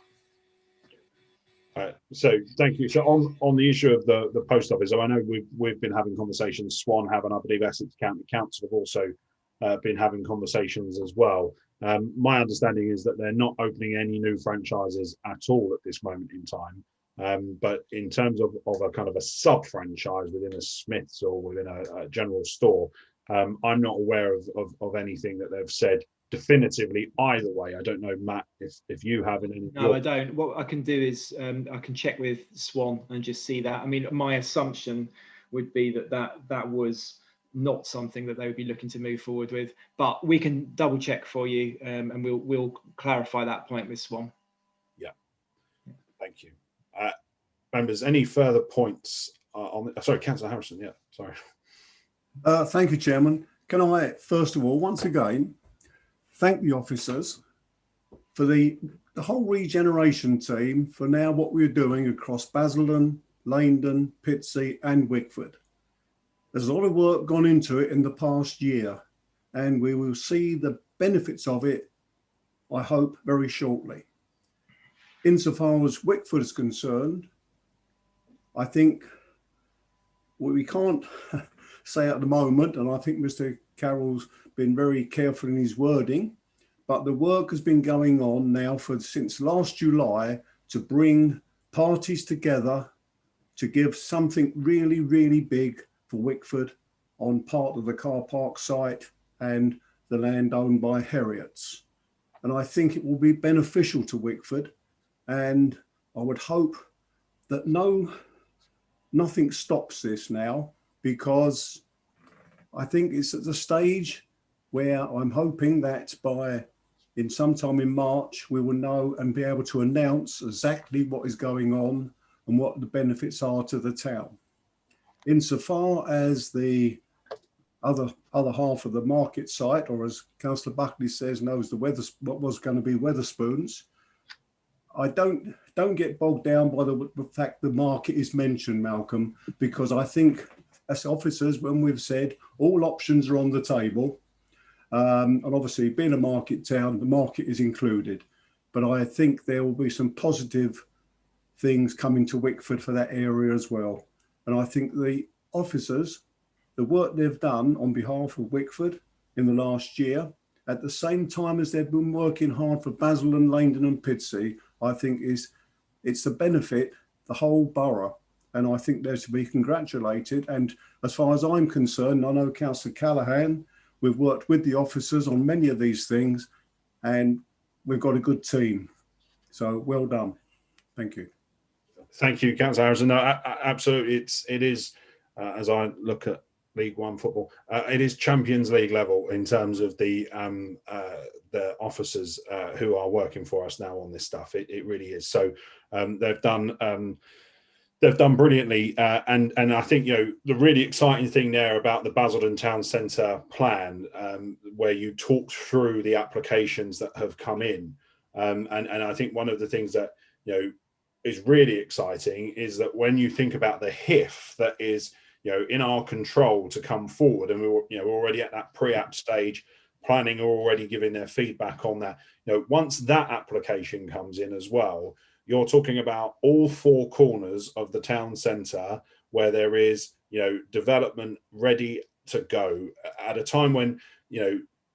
B: So thank you. So on the issue of the post office, I know we've been having conversations. Swan have, and I believe Essex County Council have also been having conversations as well. My understanding is that they're not opening any new franchises at all at this moment in time. But in terms of a kind of a sub-franchise within a Smith's or within a general store, I'm not aware of anything that they've said definitively either way. I don't know, Matt, if you have any.
D: No, I don't. What I can do is I can check with Swan and just see that. I mean, my assumption would be that was not something that they would be looking to move forward with, but we can double check for you, and we'll clarify that point with Swan.
B: Yeah, thank you. Members, any further points on? Sorry, Councillor Harrison. Yeah, sorry.
H: Thank you, Chairman. Can I, first of all, once again, thank the officers for the whole regeneration team for now what we're doing across Basildon, Laindon, Pitsea and Wickford. There's a lot of work gone into it in the past year, and we will see the benefits of it, I hope, very shortly. Insofar as Wickford is concerned, I think we can't say at the moment, and I think Mr. Carol's been very careful in his wording, but the work has been going on now since last July to bring parties together to give something really, really big for Wickford on part of the car park site and the land owned by Heriots. And I think it will be beneficial to Wickford, and I would hope that nothing stops this now, because I think it's at the stage where I'm hoping that in sometime in March, we will know and be able to announce exactly what is going on and what the benefits are to the town. Insofar as the other half of the market site, or as Councillor Buckley says, knows what was going to be Wetherspoons, I don't get bogged down by the fact the market is mentioned, Malcolm, because I think as officers, when we've said all options are on the table, and obviously being a market town, the market is included, but I think there will be some positive things coming to Wickford for that area as well. And I think the officers, the work they've done on behalf of Wickford in the last year, at the same time as they've been working hard for Basildon, Laindon and Pitsea, I think it's to benefit the whole borough. And I think they're to be congratulated. And as far as I'm concerned, I know Councillor Callaghan, we've worked with the officers on many of these things, and we've got a good team. So well done. Thank you.
B: Thank you, Councillor Harrison. No, absolutely. It is as I look at League One football, it is Champions League level in terms of the officers who are working for us now on this stuff. It really is. So they've done brilliantly, and I think the really exciting thing there about the Basildon Town Centre plan, where you talked through the applications that have come in, and I think one of the things that is really exciting is that when you think about the HIF that is in our control to come forward, and we're already at that pre-app stage, planning are already giving their feedback on that. Once that application comes in as well, you're talking about all four corners of the town centre where there is development ready to go at a time when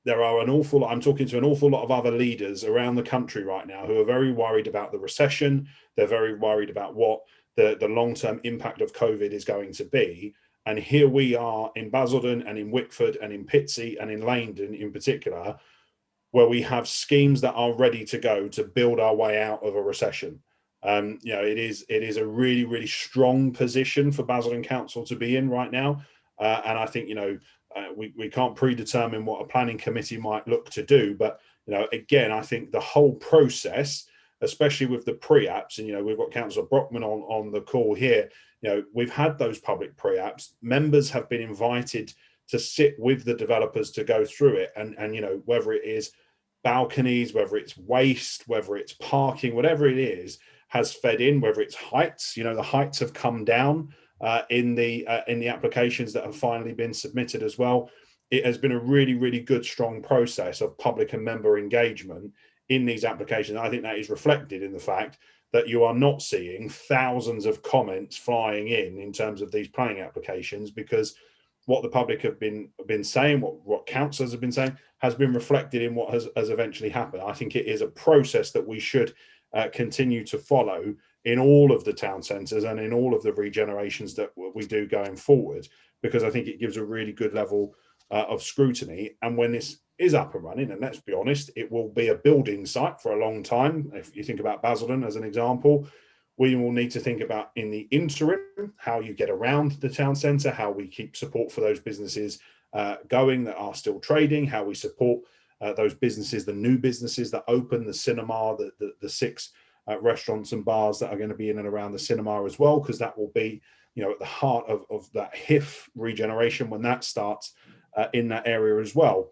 B: there are I'm talking to an awful lot of other leaders around the country right now who are very worried about the recession. They're very worried about what the long-term impact of COVID is going to be. And here we are in Basildon and in Wickford and in Pitsea and in Laindon in particular, where we have schemes that are ready to go to build our way out of a recession. It is a really, really strong position for Basildon Council to be in right now. And I think, we can't predetermine what a planning committee might look to do. But, again, I think the whole process, especially with the pre-apps, and, we've got Councillor Brockman on the call here, we've had those public pre-apps. Members have been invited to sit with the developers to go through it. And whether it is balconies, whether it's waste, whether it's parking, whatever it is, has fed in, whether it's heights, the heights have come down in the applications that have finally been submitted as well. It has been a really, really good, strong process of public and member engagement in these applications. I think that is reflected in the fact that you are not seeing thousands of comments flying in terms of these planning applications, because what the public have been saying, what councillors have been saying, has been reflected in what has eventually happened. I think it is a process that we should continue to follow in all of the town centres and in all of the regenerations that we do going forward, because I think it gives a really good level of scrutiny. And when this is up and running, and let's be honest, it will be a building site for a long time. If you think about Basildon as an example, we will need to think about in the interim how you get around the town centre, how we keep support for those businesses going that are still trading, how we support those businesses, the new businesses that open, the cinema, the 6 restaurants and bars that are going to be in and around the cinema as well, because that will be at the heart of that HIF regeneration when that starts in that area as well.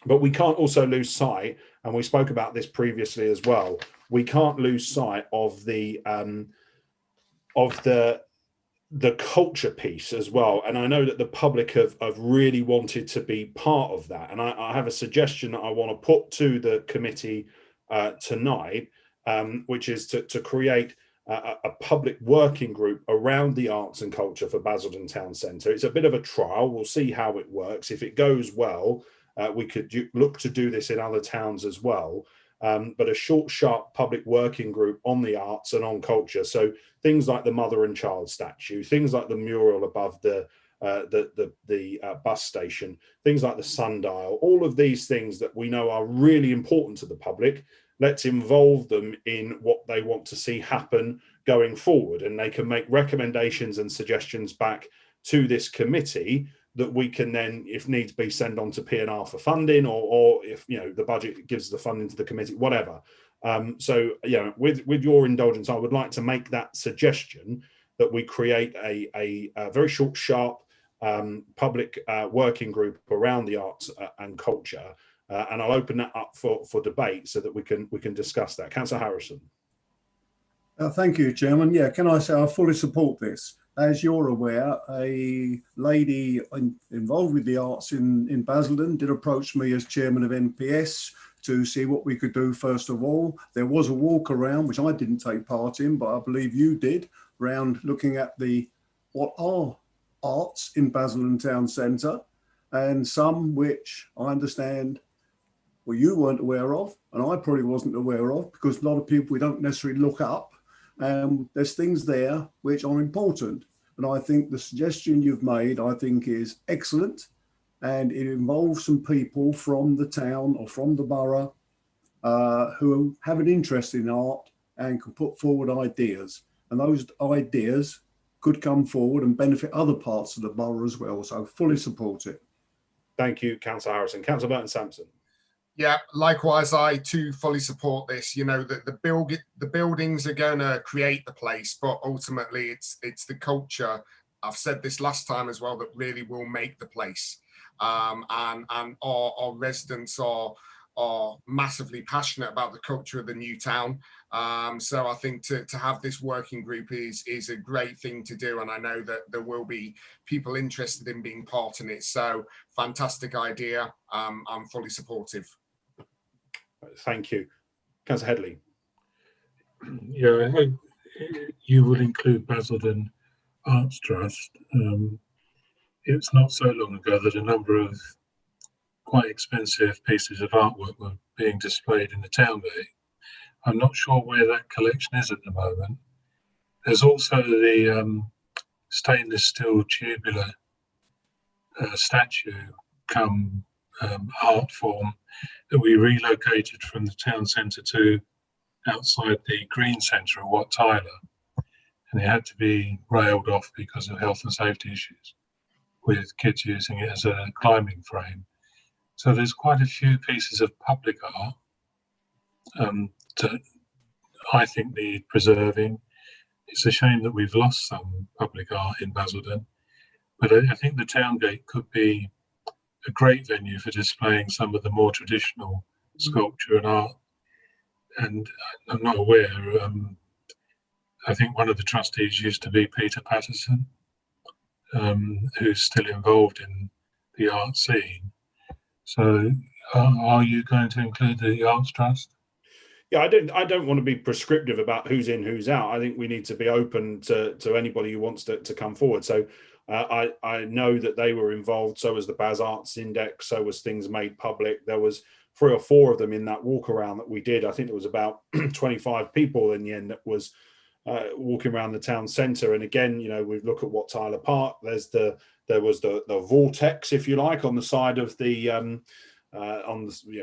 B: But we can't also lose sight, and we spoke about this previously as well, we can't lose sight of the culture piece as well. And I know that the public have really wanted to be part of that. And I have a suggestion that I want to put to the committee tonight, which is to create a public working group around the arts and culture for Basildon Town Centre. It's a bit of a trial. We'll see how it works. If it goes well, we could look to do this in other towns as well. But a short, sharp public working group on the arts and on culture. So things like the mother and child statue, things like the mural above the bus station, things like the sundial, all of these things that we know are really important to the public. Let's involve them in what they want to see happen going forward, and they can make recommendations and suggestions back to this committee that we can then, if needs be, send on to P&R for funding, or if the budget gives the funding to the committee, whatever. So with your indulgence, I would like to make that suggestion that we create a very short, sharp public working group around the arts and culture, and I'll open that up for debate so that we can discuss that. Councillor Harrison.
H: Thank you, Chairman. Yeah, can I say I fully support this? As you're aware, a lady involved with the arts in Basildon did approach me as chairman of NPS to see what we could do. First of all, there was a walk around, which I didn't take part in, but I believe you did, around looking at what are arts in Basildon Town Centre, and some which I understand, well, you weren't aware of, and I probably wasn't aware of, because a lot of people we don't necessarily look up. There's things there which are important, and I think the suggestion you've made, I think, is excellent, and it involves some people from the town or from the borough who have an interest in art and can put forward ideas, and those ideas could come forward and benefit other parts of the borough as well. So fully support it.
B: Thank you, Councillor Harrison. Councillor Burton-Sampson.
E: Yeah, likewise, I too fully support this. The buildings are going to create the place, but ultimately it's the culture. I've said this last time as well, that really will make the place. And our residents are massively passionate about the culture of the new town. So I think to have this working group is a great thing to do, and I know that there will be people interested in being part in it. So fantastic idea. I'm fully supportive.
B: Thank you. Councillor Headley.
C: Yeah, I hope you will include Basildon Arts Trust. It's not so long ago that a number of quite expensive pieces of artwork were being displayed in the town gate. I'm not sure where that collection is at the moment. There's also the stainless steel tubular statue come art form that we relocated from the town centre to outside the green centre of Wat Tyler, and it had to be railed off because of health and safety issues with kids using it as a climbing frame. So there's quite a few pieces of public art that I think need preserving. It's a shame that we've lost some public art in Basildon, but I think the town gate could be a great venue for displaying some of the more traditional sculpture and art. And I'm not aware, I think one of the trustees used to be Peter Patterson, who's still involved in the art scene. So are you going to include the Arts Trust?
B: Yeah, I don't want to be prescriptive about who's in, who's out. I think we need to be open to anybody who wants to come forward. So I know that they were involved. So was the Bas Arts Index. So was Things Made Public. There was 3 or 4 of them in that walk around that we did. I think it was about 25 people in the end that was walking around the town centre. And again, we look at Wat Tyler Park. There was the vortex, if you like, on the side of the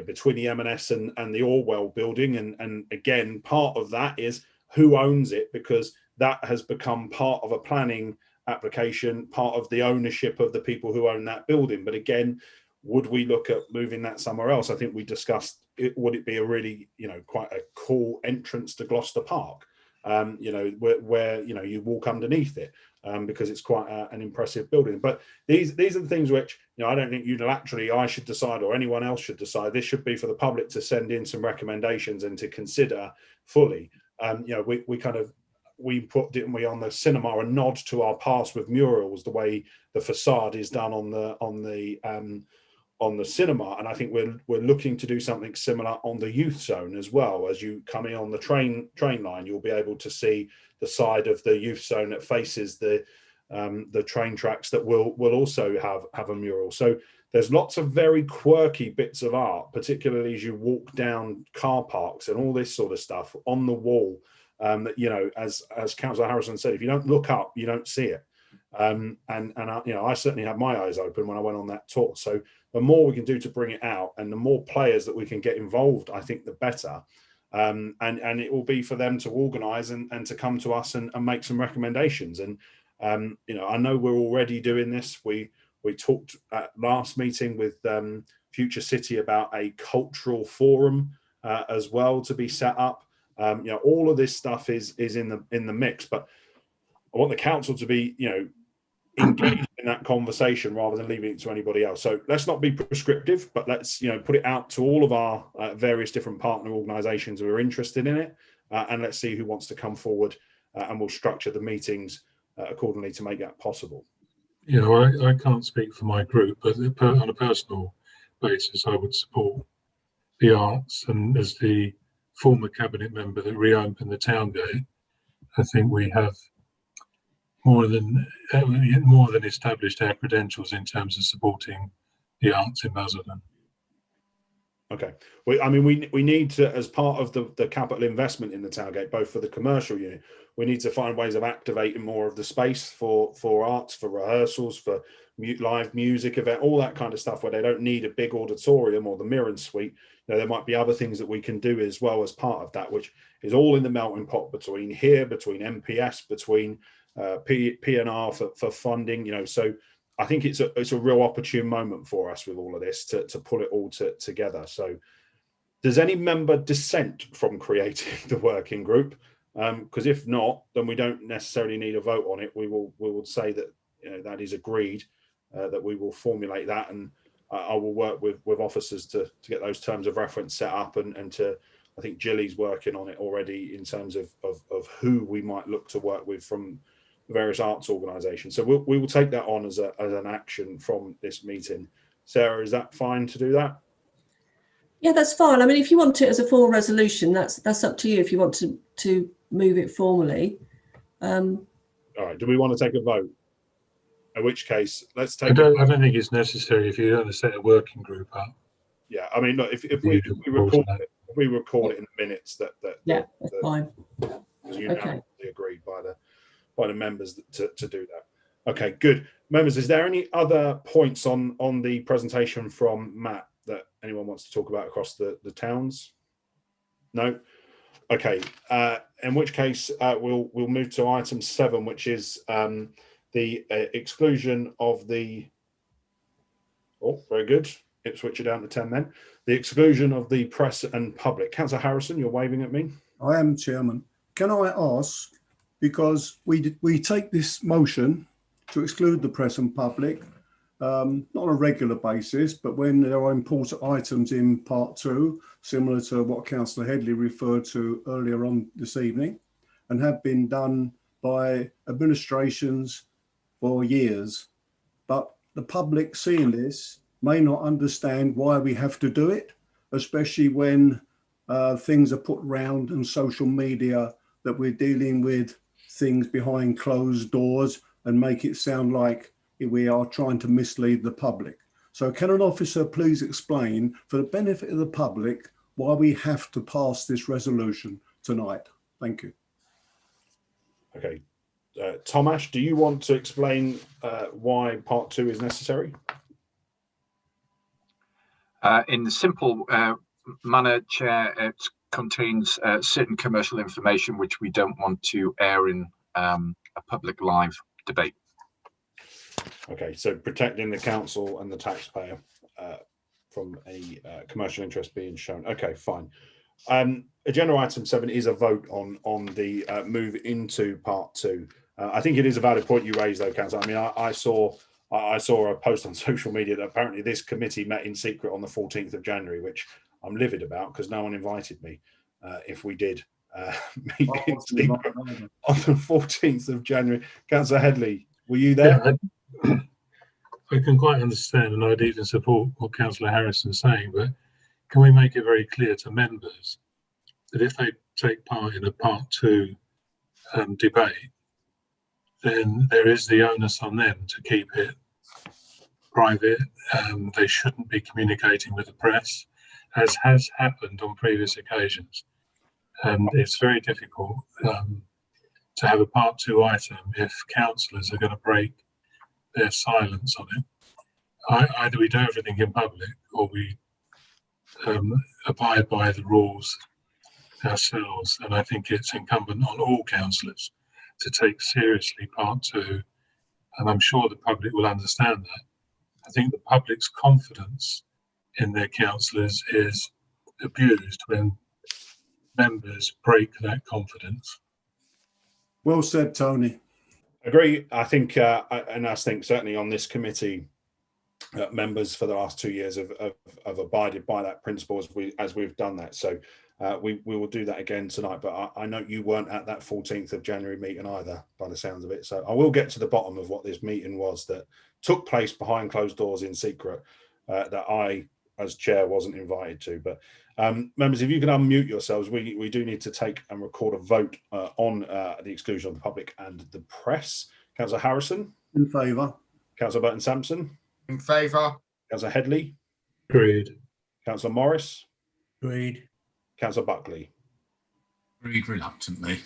B: between the M&S and the Orwell building, and again, part of that is who owns it, because that has become part of a planning application, part of the ownership of the people who own that building. But again, would we look at moving that somewhere else? I think we discussed would it be a really quite a cool entrance to Gloucester Park, where you walk underneath it, because it's quite an impressive building. But these are the things which I don't think unilaterally I should decide or anyone else should decide. This should be for the public to send in some recommendations and to consider fully. We put, didn't we, on the cinema, a nod to our past with murals, the way the facade is done on the cinema, and I think we're looking to do something similar on the youth zone as well. As you come in on the train line, you'll be able to see the side of the youth zone that faces the train tracks that will also have a mural. So there's lots of very quirky bits of art, particularly as you walk down car parks and all this sort of stuff on the wall. That, you know, as Councillor Harrison said, if you don't look up, you don't see it. And I certainly had my eyes open when I went on that tour. So the more we can do to bring it out, and the more players that we can get involved, I think the better. And it will be for them to organise and to come to us and make some recommendations. And I know we're already doing this. We talked at last meeting with Future City about a cultural forum as well to be set up. All of this stuff is in the mix, but I want the council to be, engaged in that conversation rather than leaving it to anybody else. So let's not be prescriptive, but let's, put it out to all of our various different partner organisations who are interested in it, and let's see who wants to come forward, and we'll structure the meetings accordingly to make that possible.
C: I can't speak for my group, but on a personal basis, I would support the arts. And as the former cabinet member that reopened the town gate, I think we have more than established our credentials in terms of supporting the arts in Basildon.
B: Okay. We need to, as part of the capital investment in the town gate, both for the commercial unit, we need to find ways of activating more of the space for arts, for rehearsals, for live music event, all that kind of stuff, where they don't need a big auditorium or the Mirren Suite. There might be other things that we can do as well as part of that, which is all in the melting pot between MPS, between P&R for funding. So I think it's a real opportune moment for us with all of this to pull it all together. So does any member dissent from creating the working group? Because if not, then we don't necessarily need a vote on it. We will say that that is agreed, that we will formulate that, and I will work with officers to get those terms of reference set up, and to, I think Gilly's working on it already in terms of who we might look to work with from the various arts organisations. So we will take that on as an action from this meeting. Sarah, is that fine to do that?
A: Yeah, that's fine. I mean, if you want it as a full resolution, that's up to you. If you want to move it formally. All
B: right. Do we want to take a vote? In which case, let's take.
C: I don't think it's necessary if you're going to set a working group up.
B: Yeah, I mean, look, if we record it in the minutes that's
A: fine.
B: Unanimously agreed by the members to do that. Okay, good. Members, is there any other points on the presentation from Matt that anyone wants to talk about across the towns? No. Okay. In which case, we'll move to item 7, which is the exclusion of the. Oh, very good. Let's switch it down to 10 then. The exclusion of the press and public. Councillor Harrison, you're waving at me.
H: I am, Chairman. Can I ask, because we take this motion to exclude the press and public, not on a regular basis, but when there are important items in part 2, similar to what Councillor Headley referred to earlier on this evening, and have been done by administrations for years. But the public seeing this may not understand why we have to do it, especially when things are put round on social media that we're dealing with things behind closed doors and make it sound like we are trying to mislead the public. So can an officer please explain, for the benefit of the public, why we have to pass this resolution tonight? Thank you.
B: Okay. Tomasz, do you want to explain why part 2 is necessary?
G: In the simple manner, Chair, it contains certain commercial information which we don't want to air in a public live debate. Okay,
B: so protecting the council and the taxpayer from any commercial interest being shown. Okay, fine. Agenda item 7 is a vote on the move into part 2. I think it is a valid point you raised, though, Councillor. I mean, I saw a post on social media that apparently this committee met in secret on the 14th of January, which I'm livid about because no one invited me. If we did meet in secret on the 14th of January, Councillor Headley, were you there?
C: Yeah, I can quite understand, and I'd even support what Councillor Harrison's saying, but can we make it very clear to members that if they take part in a part 2 debate, then there is the onus on them to keep it private. They shouldn't be communicating with the press, as has happened on previous occasions. And it's very difficult to have a part 2 item if councillors are going to break their silence on it. Either we do everything in public, or we abide by the rules ourselves. And I think it's incumbent on all councillors to take seriously part 2, and I'm sure the public will understand that. I think the public's confidence in their councillors is abused when members break that confidence.
H: Well said, Tony.
B: Agree. I think, and I think certainly on this committee, members for the last 2 years have abided by that principle as we've done that. So we will do that again tonight. But I know you weren't at that 14th of January meeting either, by the sounds of it. So I will get to the bottom of what this meeting was that took place behind closed doors in secret, that I, as chair, wasn't invited to. But members, if you can unmute yourselves, we do need to take and record a vote on the exclusion of the public and the press. Councillor Harrison?
H: In favour.
B: Councillor Burton-Sampson?
E: In favour.
B: Councillor Headley?
C: Agreed.
B: Councillor Morris?
H: Agreed.
B: Councillor Buckley?
F: Agreed reluctantly.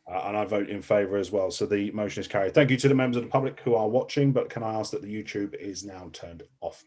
B: And I vote in favour as well. So the motion is carried. Thank you to the members of the public who are watching, but can I ask that the YouTube is now turned off?